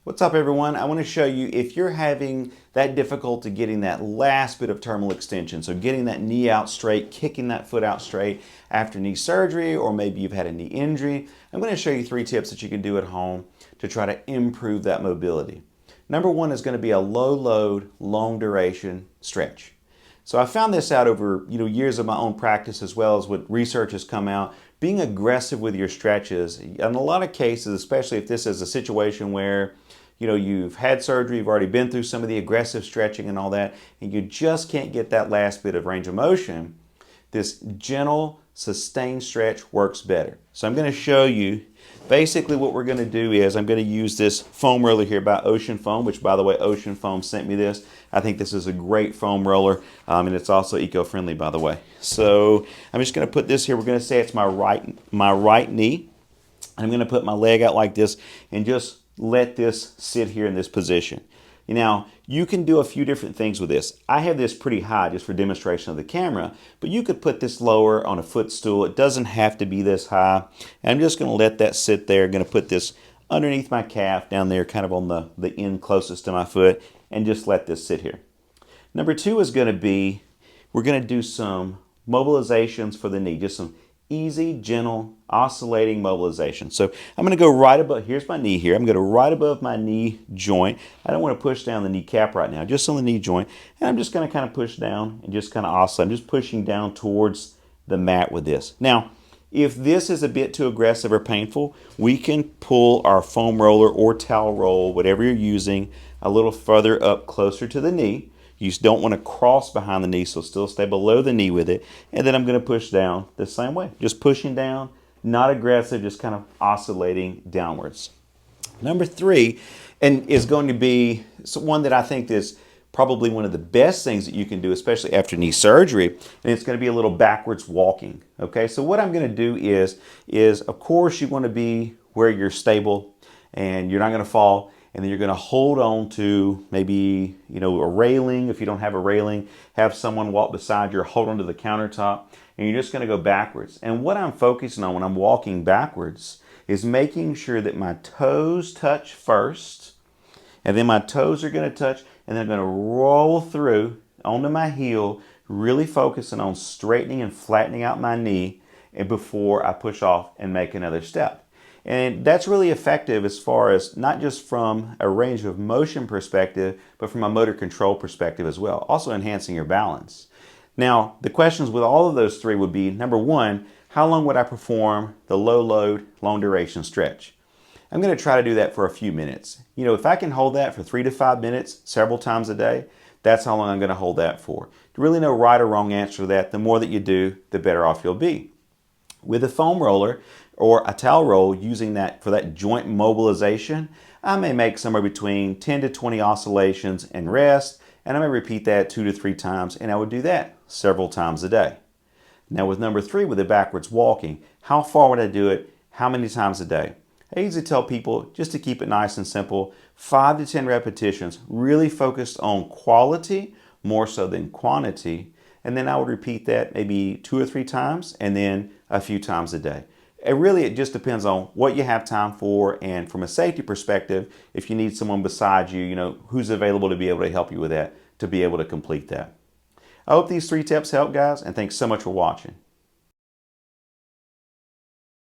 What's up, everyone? I want to show you if you're having that difficulty getting that last bit of terminal extension, so getting that knee out straight, kicking that foot out straight after knee surgery, or maybe you've had a knee injury. I'm going to show you 3 tips that you can do at home to try to improve that mobility. Number 1 is going to be a low load, long duration stretch. So I found this out over years of my own practice, as well as what research has come out. Being aggressive with your stretches, in a lot of cases, especially if this is a situation where you've had surgery, you've already been through some of the aggressive stretching and all that, and you just can't get that last bit of range of motion, this gentle, sustained stretch works better. So I'm going to show you basically what we're going to do is I'm going to use this foam roller here by Ocean Foam, which, by the way, Ocean Foam sent me this. I think this is a great foam roller, and it's also eco-friendly, by the way. So I'm just going to put this here. We're going to say it's my right knee. I'm going to put my leg out like this and just let this sit here in this position. Now, you can do a few different things with this. I have this pretty high just for demonstration of the camera, but you could put this lower on a footstool. It doesn't have to be this high. And I'm just going to let that sit there. I'm going to put this underneath my calf down there, kind of on the end closest to my foot, and just let this sit here. Number 2 is going to be, we're going to do some mobilizations for the knee, just some easy, gentle, oscillating mobilization. So I'm going to go right above, here's my knee here. I'm going to go right above my knee joint. I don't want to push down the kneecap right now, just on the knee joint. And I'm just going to kind of push down and just kind of oscillate. I'm just pushing down towards the mat with this. Now, if this is a bit too aggressive or painful, we can pull our foam roller or towel roll, whatever you're using, a little further up closer to the knee. You just don't want to cross behind the knee, so still stay below the knee with it. And then I'm going to push down the same way. Just pushing down, not aggressive, just kind of oscillating downwards. Number 3, and is going to be one that I think is probably one of the best things that you can do, especially after knee surgery, and it's going to be a little backwards walking. Okay, so what I'm going to do is of course you want to be where you're stable and you're not going to fall. And then you're going to hold on to maybe, a railing. If you don't have a railing, have someone walk beside you or hold onto the countertop. And you're just going to go backwards. And what I'm focusing on when I'm walking backwards is making sure that my toes touch first. And then my toes are going to touch. And then I'm going to roll through onto my heel, really focusing on straightening and flattening out my knee before I push off and make another step. And that's really effective as far as not just from a range of motion perspective, but from a motor control perspective as well, also enhancing your balance. Now, the questions with all of those 3 would be, number 1, how long would I perform the low load, long duration stretch? I'm going to try to do that for a few minutes. If I can hold that for 3 to 5 minutes several times a day, that's how long I'm going to hold that for. There's really no right or wrong answer to that. The more that you do, the better off you'll be. With a foam roller or a towel roll, using that for that joint mobilization, I may make somewhere between 10 to 20 oscillations and rest, and I may repeat that 2 to 3 times, and I would do that several times a day. Now with number 3, with the backwards walking, how far would I do it? How many times a day? I usually tell people, just to keep it nice and simple, 5 to 10 repetitions, really focused on quality more so than quantity. And then I would repeat that maybe 2 or 3 times and then a few times a day. It just depends on what you have time for, and from a safety perspective, if you need someone beside you, who's available to be able to help you with that, to be able to complete that. I hope these 3 tips help, guys, and thanks so much for watching.